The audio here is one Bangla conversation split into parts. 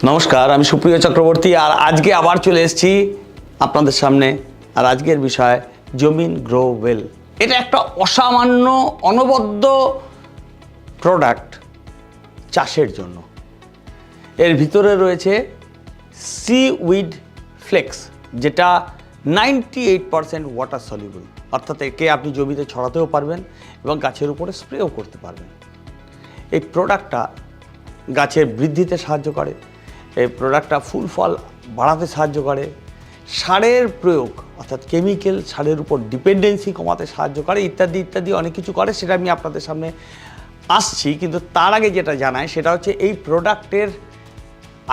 নমস্কার, আমি সুপ্রিয় চক্রবর্তী। আর আজকে আবার চলে এসেছি আপনাদের সামনে। আর আজকের বিষয় জমিন গ্রো ওয়েল। এটা একটা অসামান্য অনবদ্য প্রোডাক্ট চাষের জন্য। এর ভিতরে রয়েছে সিউইড ফ্লেক্স, যেটা 98% ওয়াটার সলিউবল, অর্থাৎ একে আপনি জমিতে ছড়াতেও পারবেন এবং গাছের উপরে স্প্রেও করতে পারবেন। এই প্রোডাক্টটা গাছের বৃদ্ধিতে সাহায্য করে, এই প্রোডাক্টটা ফুল ফল বাড়াতে সাহায্য করে, সারের প্রয়োগ অর্থাৎ কেমিক্যাল সারের উপর ডিপেন্ডেন্সি কমাতে সাহায্য করে, ইত্যাদি ইত্যাদি অনেক কিছু করে। সেটা আমি আপনাদের সামনে আসছি, কিন্তু তার আগে যেটা জানাই সেটা হচ্ছে এই প্রোডাক্টের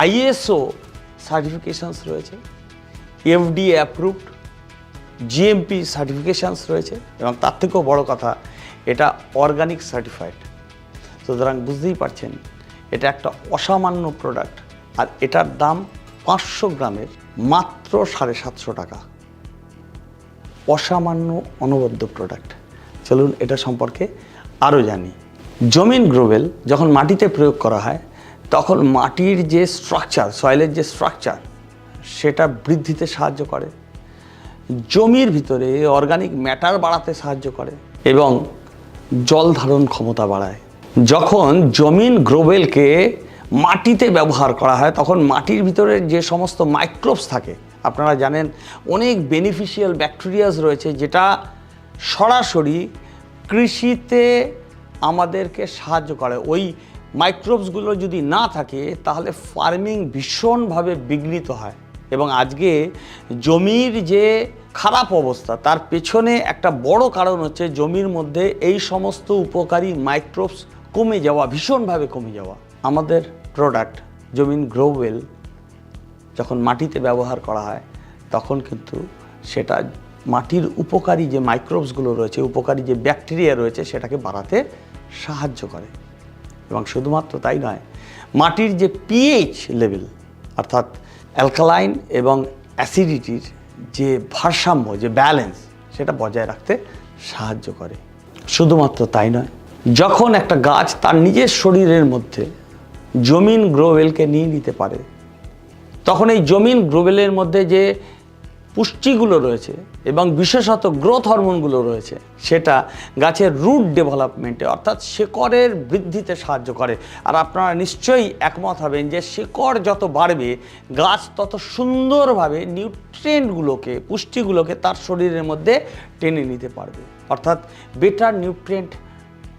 আইএসও সার্টিফিকেশানস রয়েছে, এফডিএ অ্যাপ্রুভড, জিএমপি সার্টিফিকেশানস রয়েছে এবং তার থেকেও বড় কথা এটা অর্গানিক সার্টিফাইড। সুতরাং বুঝতেই পারছেন এটা একটা অসামান্য প্রোডাক্ট। আর এটার দাম 500 গ্রামের মাত্র 750 টাকা। অসামান্য অনবদ্য প্রোডাক্ট। চলুন এটা সম্পর্কে আরও জানি। জমিন গ্রোওয়েল যখন মাটিতে প্রয়োগ করা হয় তখন মাটির যে স্ট্রাকচার, সয়েলের যে স্ট্রাকচার, সেটা বৃদ্ধিতে সাহায্য করে, জমির ভিতরে অর্গানিক ম্যাটার বাড়াতে সাহায্য করে এবং জল ধারণ ক্ষমতা বাড়ায়। যখন জমিন গ্রোওয়েলকে মাটিতে ব্যবহার করা হয় তখন মাটির ভিতরে যে সমস্ত মাইক্রোবস থাকে, আপনারা জানেন অনেক বেনিফিশিয়াল ব্যাকটেরিয়াস রয়েছে যেটা সরাসরি কৃষিতে আমাদেরকে সাহায্য করে। ওই মাইক্রোবসগুলো যদি না থাকে তাহলে ফার্মিং ভীষণভাবে বিঘ্নিত হয়। এবং আজকে জমির যে খারাপ অবস্থা তার পেছনে একটা বড় কারণ হচ্ছে জমির মধ্যে এই সমস্ত উপকারী মাইক্রোবস কমে যাওয়া, ভীষণভাবে কমে যাওয়া। আমাদের প্রোডাক্ট জমিন গ্রোওয়েল যখন মাটিতে ব্যবহার করা হয় তখন কিন্তু সেটা মাটির উপকারী যে মাইক্রোবসগুলো রয়েছে, উপকারী যে ব্যাকটেরিয়া রয়েছে সেটাকে বাড়াতে সাহায্য করে। এবং শুধুমাত্র তাই নয়, মাটির যে পিএইচ লেভেল অর্থাৎ অ্যালকালাইন এবং অ্যাসিডিটির যে ভারসাম্য, যে ব্যালেন্স, সেটা বজায় রাখতে সাহায্য করে। শুধুমাত্র তাই নয়, যখন একটা গাছ তার নিজের শরীরের মধ্যে জমিন গ্রোওয়েলকে নিয়ে নিতে পারে তখন এই জমিন গ্রোওয়েলের মধ্যে যে পুষ্টিগুলো রয়েছে এবং বিশেষত গ্রোথ হরমোনগুলো রয়েছে সেটা গাছের রুট ডেভেলপমেন্টে অর্থাৎ শিকড়ের বৃদ্ধিতে সাহায্য করে। আর আপনারা নিশ্চয়ই একমত হবেন যে শিকড় যত বাড়বে গাছ তত সুন্দরভাবে নিউট্রিয়েন্টগুলোকে, পুষ্টিগুলোকে তার শরীরের মধ্যে টেনে নিতে পারবে। অর্থাৎ বেটার নিউট্রিয়েন্ট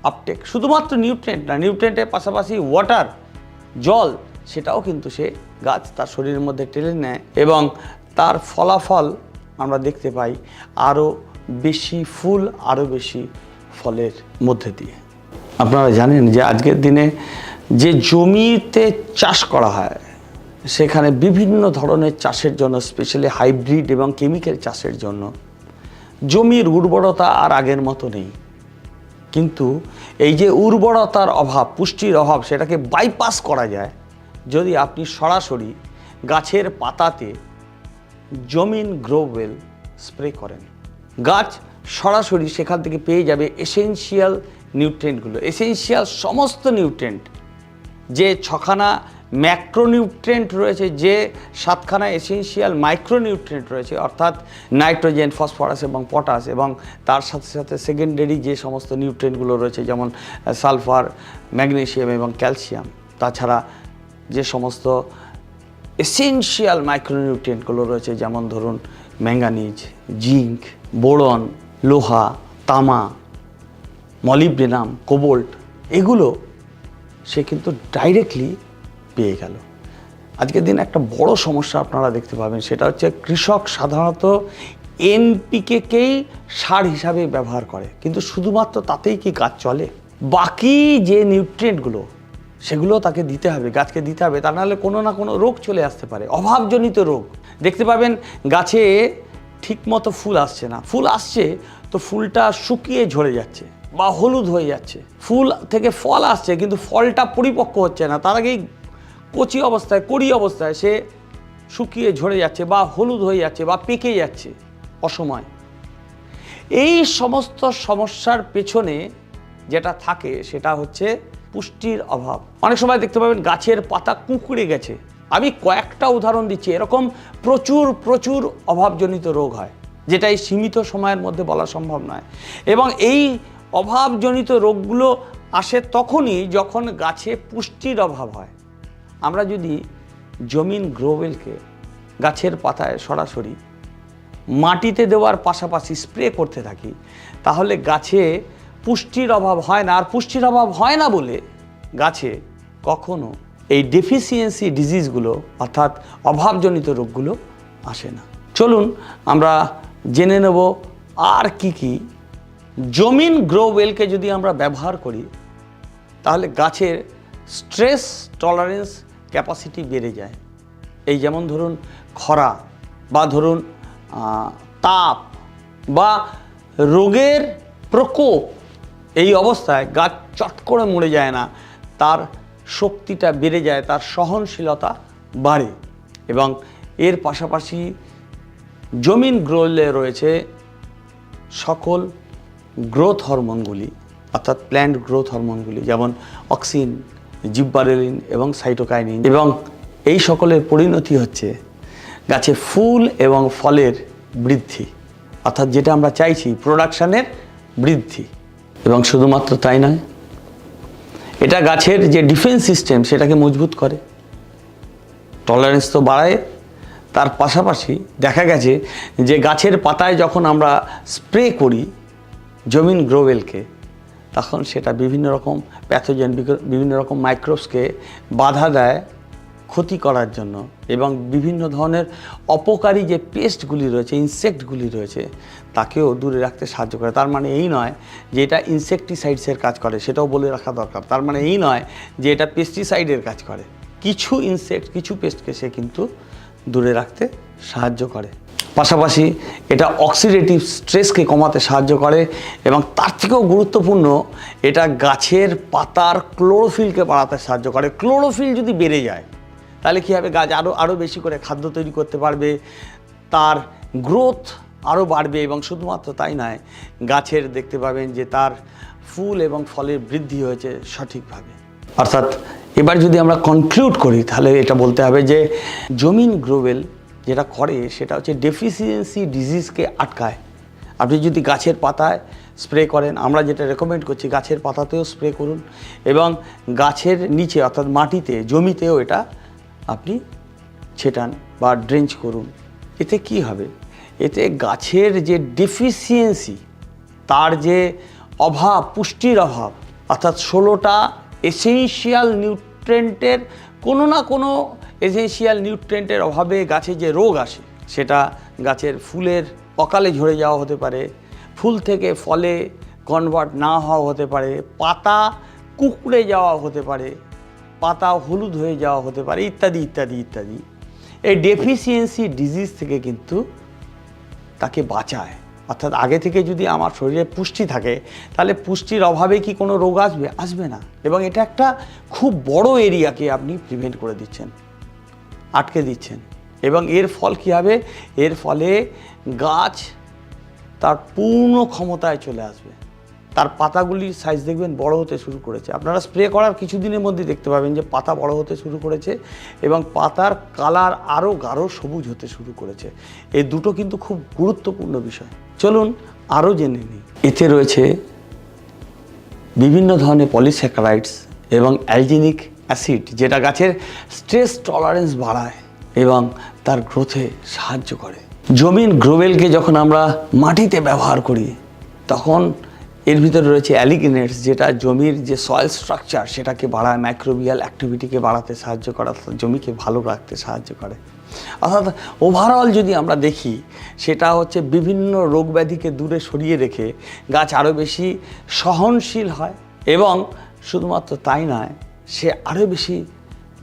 আপটেক। শুধুমাত্র নিউট্রিয়েন্ট না, নিউট্রিয়েন্টের পাশাপাশি ওয়াটার, জল, সেটাও কিন্তু সে গাছ তার শরীরের মধ্যে টেনে নেয় এবং তার ফলাফল আমরা দেখতে পাই আরও বেশি ফুল, আরও বেশি ফলের মধ্যে দিয়ে। আপনারা জানেন যে আজকের দিনে যে জমিতে চাষ করা হয় সেখানে বিভিন্ন ধরনের চাষের জন্য, স্পেশালি হাইব্রিড এবং কেমিক্যাল চাষের জন্য জমির উর্বরতা আর আগের মতো নেই। কিন্তু এই যে উর্বরতার অভাব, পুষ্টির অভাব, সেটাকে বাইপাস করা যায় যদি আপনি সরাসরি গাছের পাতাতে জমিন গ্রোওয়েল স্প্রে করেন। গাছ সরাসরি সেখান থেকে পেয়ে যাবে এসেনশিয়াল নিউট্রিয়েন্টগুলো, এসেনশিয়াল সমস্ত নিউট্রিয়েন্ট। যে 6খানা ম্যাক্রোনিউট্রিয়েন্ট রয়েছে, যে 7খানা এসেনশিয়াল মাইক্রোনিউট্রিয়েন্ট রয়েছে অর্থাৎ নাইট্রোজেন, ফসফরাস এবং পটাশ, এবং তার সাথে সাথে সেকেন্ডারি যে সমস্ত নিউট্রিয়েন্টগুলো রয়েছে যেমন সালফার, ম্যাগনেসিয়াম এবং ক্যালসিয়াম, তাছাড়া যে সমস্ত এসেনশিয়াল মাইক্রোনিউট্রিয়েন্টগুলো রয়েছে যেমন ধরুন ম্যাঙ্গানিজ, জিঙ্ক, বোরন, লোহা, তামা, মলিবডেনাম, কোবল্ট, এগুলো সে কিন্তু ডাইরেক্টলি পেয়ে গেল। আজকের দিন একটা বড় সমস্যা আপনারা দেখতে পাবেন, সেটা হচ্ছে কৃষক সাধারণত এনপিকেকেই সার হিসাবে ব্যবহার করে, কিন্তু শুধুমাত্র তাতেই কি গাছ চলে? বাকি যে নিউট্রিয়েন্টগুলো সেগুলো তাকে দিতে হবে, গাছকে দিতে হবে, তা নাহলে কোনো না কোনো রোগ চলে আসতে পারে, অভাবজনিত রোগ। দেখতে পাবেন গাছে ঠিকমতো ফুল আসছে না, ফুল আসছে তো ফুলটা শুকিয়ে ঝরে যাচ্ছে বা হলুদ হয়ে যাচ্ছে। ফুল থেকে ফল আসছে কিন্তু ফলটা পরিপক্ক হচ্ছে না, তার আগেই কচি অবস্থায়, কড়ি অবস্থায় সে শুকিয়ে ঝরে যাচ্ছে বা হলুদ হয়ে যাচ্ছে বা পেকে যাচ্ছে অসময়। এই সমস্ত সমস্যার পেছনে যেটা থাকে সেটা হচ্ছে পুষ্টির অভাব। অনেক সময় দেখতে পাবেন গাছের পাতা কুঁকড়ে গেছে, আমি কয়েকটা উদাহরণ দিচ্ছি, এরকম প্রচুর প্রচুর অভাবজনিত রোগ হয়, যেটা এই সীমিত সময়ের মধ্যে বলা সম্ভব নয়। এবং এই অভাবজনিত রোগগুলো আসে তখনই যখন গাছে পুষ্টির অভাব হয়। আমরা যদি জমিন গ্রোভেলকে গাছের পাতায় সরাসরি মাটিতে দেওয়ার পাশাপাশি স্প্রে করতে থাকি, তাহলে গাছে পুষ্টির অভাব হয় না। আর পুষ্টির অভাব হয় না বলে গাছে কখনো এই ডেফিসিয়েন্সি ডিজিজগুলো অর্থাৎ অভাবজনিত রোগগুলো আসে না। চলুন আমরা জেনে নেব আর কি জমিন গ্রোওয়েলকে যদি আমরা ব্যবহার করি তাহলে গাছের স্ট্রেস টলারেন্স ক্যাপাসিটি বেড়ে যায়। এই যেমন ধরুন খরা বা ধরুন তাপ বা রোগের প্রকোপ, এই অবস্থায় গাছ চট করে মরে যায় না, তার শক্তিটা বেড়ে যায়, তার সহনশীলতা বাড়ে। এবং এর পাশাপাশি জমিন গ্রোলে রয়েছে সকল গ্রোথ হরমোনগুলি অর্থাৎ প্ল্যান্ট গ্রোথ হরমোনগুলি, যেমন অক্সিন, জিব্বারেলিন এবং সাইটোকাইনিন, এবং এই সকলের পরিণতি হচ্ছে গাছে ফুল এবং ফলের বৃদ্ধি, অর্থাৎ যেটা আমরা চাইছি প্রোডাকশানের বৃদ্ধি। এবং শুধুমাত্র তাই নয়, এটা গাছের যে ডিফেন্স সিস্টেম সেটাকে মজবুত করে, টলারেন্স তো বাড়ায়। তার পাশাপাশি দেখা গেছে যে গাছের পাতায় যখন আমরা স্প্রে করি জমিন গ্রোওয়েলকে, তখন সেটা বিভিন্ন রকম প্যাথোজেন, বিভিন্ন রকম মাইক্রোবসকে বাধা দেয় ক্ষতি করার জন্য, এবং বিভিন্ন ধরনের অপকারী যে পেস্টগুলি রয়েছে, ইনসেক্টগুলি রয়েছে, তাকেও দূরে রাখতে সাহায্য করে। তার মানে এই নয় যে এটা ইনসেকটিসাইডসের কাজ করে, সেটাও বলে রাখা দরকার। তার মানে এই নয় যে এটা পেস্টিসাইডের কাজ করে। কিছু ইনসেক্ট, কিছু পেস্টকে সে কিন্তু দূরে রাখতে সাহায্য করে। পাশাপাশি এটা অক্সিডেটিভ স্ট্রেসকে কমাতে সাহায্য করে, এবং তার থেকেও গুরুত্বপূর্ণ এটা গাছের পাতার ক্লোরোফিলকে বাড়াতে সাহায্য করে। ক্লোরোফিল যদি বেড়ে যায় তাহলে কী হবে, গাছ আরও বেশি করে খাদ্য তৈরি করতে পারবে, তার গ্রোথ আরও বাড়বে, এবং শুধুমাত্র তাই নয়, গাছের দেখতে পাবেন যে তার ফুল এবং ফলের বৃদ্ধি হয়েছে সঠিকভাবে। অর্থাৎ এবার যদি আমরা কনক্লুড করি তাহলে এটা বলতে হবে যে জমিন গ্রোওয়েল যেটা করে সেটা হচ্ছে ডেফিসিয়েন্সি ডিজিজকে আটকায়। আপনি যদি গাছের পাতায় স্প্রে করেন, আমরা যেটা রেকমেন্ড করছি গাছের পাতাতেও স্প্রে করুন, এবং গাছের নিচে অর্থাৎ মাটিতে, জমিতেও এটা আপনি ছেটান বা ড্রেঞ্চ করুন। এতে কি হবে, এতে গাছের যে ডেফিসিয়েন্সি, তার যে অভাব, পুষ্টির অভাব, অর্থাৎ 16টা এসেনশিয়াল নিউট্রিয়েন্টের কোনো না কোনো এসেনশিয়াল নিউট্রিয়েন্টের অভাবে গাছে যে রোগ আসে, সেটা গাছের ফুলের অকালে ঝরে যাওয়া হতে পারে, ফুল থেকে ফলে কনভার্ট না হওয়া হতে পারে, পাতা কুঁকড়ে যাওয়া হতে পারে, পাতা হলুদ হয়ে যাওয়া হতে পারে, ইত্যাদি ইত্যাদি ইত্যাদি। এই ডেফিসিয়েন্সি ডিজিজ থেকে কিন্তু তাকে বাঁচায়। অর্থাৎ আগে থেকে যদি আমার শরীরে পুষ্টি থাকে তাহলে পুষ্টির অভাবে কি কোনো রোগ আসবে? আসবে না। এবং এটা একটা খুব বড় এরিয়াকে আপনি প্রিভেন্ট করে দিচ্ছেন, আটকে দিচ্ছেন। এবং এর ফল কী হবে, এর ফলে গাছ তার পূর্ণ ক্ষমতায় চলে আসবে। তার পাতাগুলির সাইজ দেখবেন বড় হতে শুরু করেছে। আপনারা স্প্রে করার কিছুদিনের মধ্যে দেখতে পাবেন যে পাতা বড় হতে শুরু করেছে, এবং পাতার কালার আরও গাঢ় সবুজ হতে শুরু করেছে। এই দুটো কিন্তু খুব গুরুত্বপূর্ণ বিষয়। চলুন আরও জেনে নিই। এতে রয়েছে বিভিন্ন ধরনের পলিস্যাকারাইডস এবং অ্যালজিনিক অ্যাসিড, যেটা গাছের স্ট্রেস টলারেন্স বাড়ায় এবং তার গ্রোথে সাহায্য করে। জমিন গ্রোওয়েলকে যখন আমরা মাটিতে ব্যবহার করি তখন এর ভিতরে রয়েছে অ্যালিগিনেটস, যেটা জমির যে সয়েল স্ট্রাকচার সেটাকে বাড়ায়, মাইক্রোবিয়াল অ্যাক্টিভিটিকে বাড়াতে সাহায্য করে, জমিকে ভালো রাখতে সাহায্য করে। অর্থাৎ ওভারঅল যদি আমরা দেখি সেটা হচ্ছে বিভিন্ন রোগ ব্যাধিকে দূরে সরিয়ে রেখে গাছ আরও বেশি সহনশীল হয়, এবং শুধুমাত্র তাই নয়, সে আরও বেশি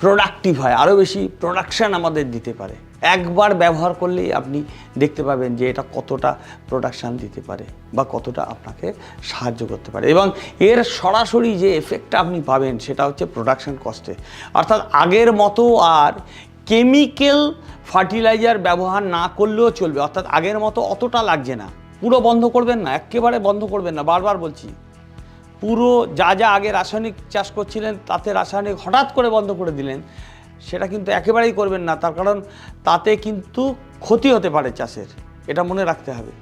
প্রোডাক্টিভ হয়, আরও বেশি প্রোডাকশান আমাদের দিতে পারে। একবার ব্যবহার করলেই আপনি দেখতে পাবেন যে এটা কতটা প্রোডাকশান দিতে পারে বা কতটা আপনাকে সাহায্য করতে পারে। এবং এর সরাসরি যে এফেক্টটা আপনি পাবেন সেটা হচ্ছে প্রোডাকশান কস্টে। অর্থাৎ আগের মতো আর কেমিক্যাল ফার্টিলাইজার ব্যবহার না করলেও চলবে। অর্থাৎ আগের মতো অতটা লাগছে না। পুরো বন্ধ করবেন না, একেবারে বন্ধ করবেন না, বারবার বলছি। পুরো যা আগে রাসায়নিক চাষ করছিলেন তাতে রাসায়নিক হঠাৎ করে বন্ধ করে দিলেন, সেটা কিন্তু একেবারেই করবেন না, তার কারণ তাতে কিন্তু ক্ষতি হতে পারে চাষের, এটা মনে রাখতে হবে।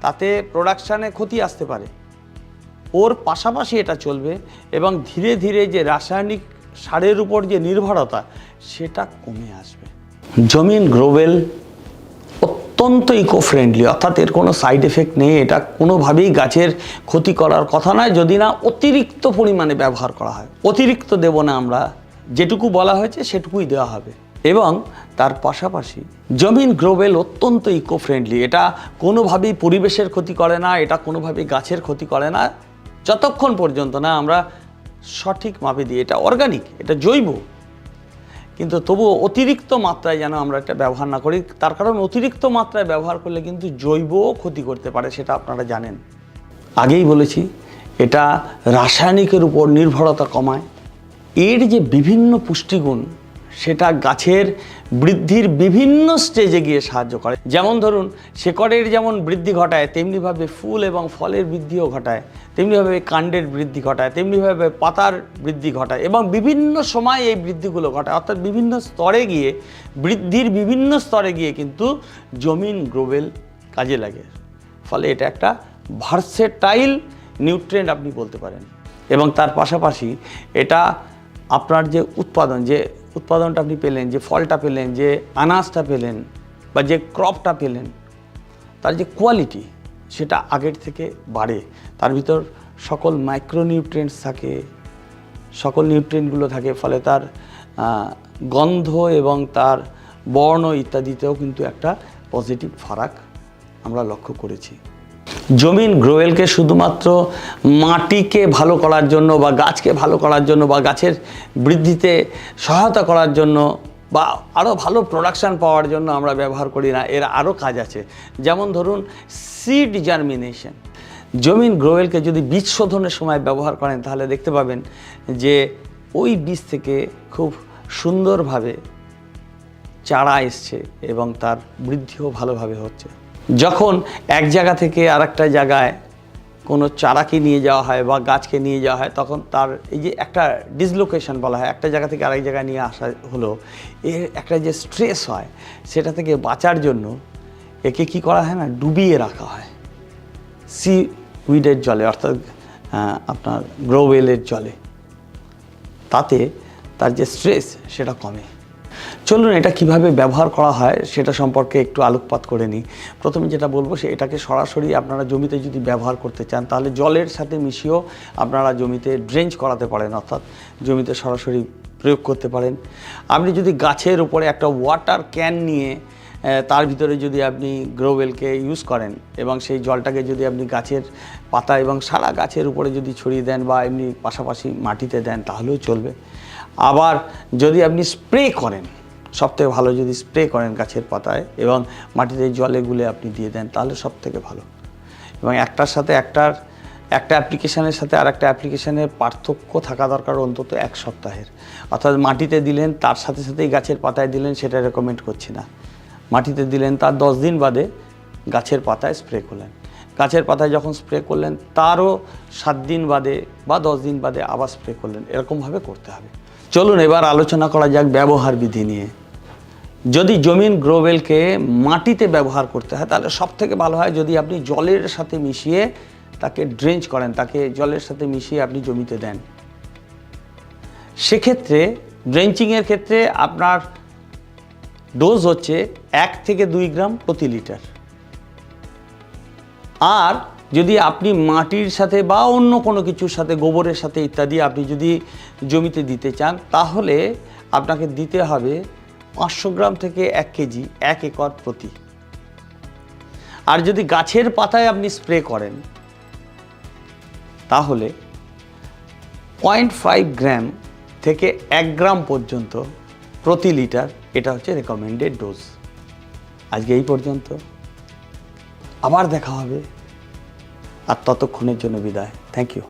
তাতে প্রোডাকশানে ক্ষতি আসতে পারে। ওর পাশাপাশি এটা চলবে এবং ধীরে ধীরে যে রাসায়নিক সারের উপর যে নির্ভরতা সেটা কমে আসবে। জমিন গ্রোভেল অত্যন্ত ইকো ফ্রেন্ডলি, অর্থাৎ এর কোনো সাইড এফেক্ট নেই। এটা কোনোভাবেই গাছের ক্ষতি করার কথা নয়, যদি না অতিরিক্ত পরিমাণে ব্যবহার করা হয়। অতিরিক্ত দেব না আমরা, যেটুকু বলা হয়েছে সেটুকুই দেওয়া হবে। এবং তার পাশাপাশি জমিন গ্রোভেল অত্যন্ত ইকো ফ্রেন্ডলি, এটা কোনোভাবেই পরিবেশের ক্ষতি করে না, এটা কোনোভাবেই গাছের ক্ষতি করে না, যতক্ষণ পর্যন্ত না আমরা সঠিক মাপে দিই। এটা অর্গানিক, এটা জৈব, কিন্তু তবুও অতিরিক্ত মাত্রায় যেন আমরা এটা ব্যবহার না করি। তার কারণ অতিরিক্ত মাত্রায় ব্যবহার করলে কিন্তু জৈবও ক্ষতি করতে পারে, সেটা আপনারা জানেন। আগেই বলেছি এটা রাসায়নিকের উপর নির্ভরতা কমায়। এর যে বিভিন্ন পুষ্টিগুণ সেটা গাছের বৃদ্ধির বিভিন্ন স্টেজে গিয়ে সাহায্য করে। যেমন ধরুন শেকড়ের যেমন বৃদ্ধি ঘটায়, তেমনিভাবে ফুল এবং ফলের বৃদ্ধিও ঘটায়, তেমনিভাবে কাণ্ডের বৃদ্ধি ঘটায়, তেমনিভাবে পাতার বৃদ্ধি ঘটায় এবং বিভিন্ন সময় এই বৃদ্ধিগুলো ঘটায়। অর্থাৎ বিভিন্ন স্তরে গিয়ে, বৃদ্ধির বিভিন্ন স্তরে গিয়ে কিন্তু জমিন গ্রোভেল কাজে লাগে। ফলে এটা একটা ভার্সেটাইল নিউট্রিয়েন্ট আপনি বলতে পারেন। এবং তার পাশাপাশি এটা আপনার যে উৎপাদনটা আপনি পেলেন, যে ফলটা পেলেন, যে আনাজটা পেলেন বা যে ক্রপটা পেলেন, তার যে কোয়ালিটি সেটা আগের থেকে বাড়ে। তার ভিতর সকল মাইক্রোনিউট্রিয়েন্টস থাকে, সকল নিউট্রিয়েন্টগুলো থাকে, ফলে তার গন্ধ এবং তার বর্ণ ইত্যাদিতেও কিন্তু একটা পজিটিভ ফারাক আমরা লক্ষ্য করেছি। জমিন গ্রোভেলকে শুধুমাত্র মাটিকে ভালো করার জন্য বা গাছকে ভালো করার জন্য বা গাছের বৃদ্ধিতে সহায়তা করার জন্য বা আরও ভালো প্রোডাকশান পাওয়ার জন্য আমরা ব্যবহার করি না, এর আরও কাজ আছে। যেমন ধরুন সিড জার্মিনেশন। জমিন গ্রোভেলকে যদি বীজ শোধনের সময় ব্যবহার করেন তাহলে দেখতে পাবেন যে ওই বীজ থেকে খুব সুন্দরভাবে চারা এসছে এবং তার বৃদ্ধিও ভালোভাবে হচ্ছে। যখন এক জায়গা থেকে আরেকটা জায়গায় কোনো চারাকে নিয়ে যাওয়া হয় বা গাছকে নিয়ে যাওয়া হয়, তখন তার এই যে একটা ডিসলোকেশন বলা হয়, একটা জায়গা থেকে আরেক জায়গায় নিয়ে আসা হলো, এর একটা যে স্ট্রেস হয় সেটা থেকে বাঁচার জন্য একে কি করা হয় না, ডুবিয়ে রাখা হয় সি উইডের জলে, অর্থাৎ আপনার গ্রোভেলের জলে। তাতে তার যে স্ট্রেস সেটা কমে। চলুন এটা কিভাবে ব্যবহার করা হয় সেটা সম্পর্কে একটু আলোকপাত করে নিই। প্রথমে যেটা বলবো এটাকে সরাসরি আপনারা জমিতে যদি ব্যবহার করতে চান তাহলে জলের সাথে মিশিয়েও আপনারা জমিতে ড্রেঞ্চ করাতে পারেন, অর্থাৎ জমিতে সরাসরি প্রয়োগ করতে পারেন। আপনি যদি গাছের উপরে একটা ওয়াটার ক্যান নিয়ে তার ভিতরে যদি আপনি গ্রোভেলকে ইউজ করেন এবং সেই জলটাকে যদি আপনি গাছের পাতা এবং সারা গাছের উপরে যদি ছড়িয়ে দেন বা এমনি পাশাপাশি মাটিতে দেন তাহলেও চলবে। আবার যদি আপনি স্প্রে করেন, সবথেকে ভালো যদি স্প্রে করেন গাছের পাতায় এবং মাটিতে জলে গুলে আপনি দিয়ে দেন তাহলে সবথেকে ভালো। এবং একটার সাথে একটা অ্যাপ্লিকেশানের সাথে আর একটা অ্যাপ্লিকেশানের পার্থক্য থাকা দরকার অন্তত 1 সপ্তাহের। অর্থাৎ মাটিতে দিলেন তার সাথে সাথেই গাছের পাতায় দিলেন সেটা রেকমেন্ড করছি না। মাটিতে দিলেন তার 10 দিন বাদে গাছের পাতায় স্প্রে করলেন, গাছের পাতায় যখন স্প্রে করলেন তারও 7 দিন বাদে বা 10 দিন বাদে আবার স্প্রে করলেন, এরকমভাবে করতে হবে। চলুন এবার আলোচনা করা যাক ব্যবহার বিধি নিয়ে। যদি জমিন গ্রোভেলকে মাটিতে ব্যবহার করতে হয় তাহলে সবথেকে ভালো হয় যদি আপনি জলের সাথে মিশিয়ে তাকে ড্রেঞ্চ করেন, তাকে জলের সাথে মিশিয়ে আপনি জমিতে দেন। সেক্ষেত্রে ড্রেঞ্চিংয়ের ক্ষেত্রে আপনার ডোজ হচ্ছে 1 থেকে 2 গ্রাম প্রতি লিটার। আর যদি আপনি মাটির সাথে বা অন্য কোনো কিছুর সাথে, গোবরের সাথে ইত্যাদি আপনি যদি জমিতে দিতে চান তাহলে আপনাকে দিতে হবে 500 গ্রাম থেকে 1 কেজি 1 একর প্রতি। আর যদি গাছের পাতায় আপনি স্প্রে করেন তাহলে 0.5 গ্রাম থেকে 1 গ্রাম পর্যন্ত প্রতি লিটার, এটা হচ্ছে রেকমেন্ডেড ডোজ। আজকে এই পর্যন্ত, আবার দেখা হবে, আর ততক্ষণের জন্য বিদায়। Thank you.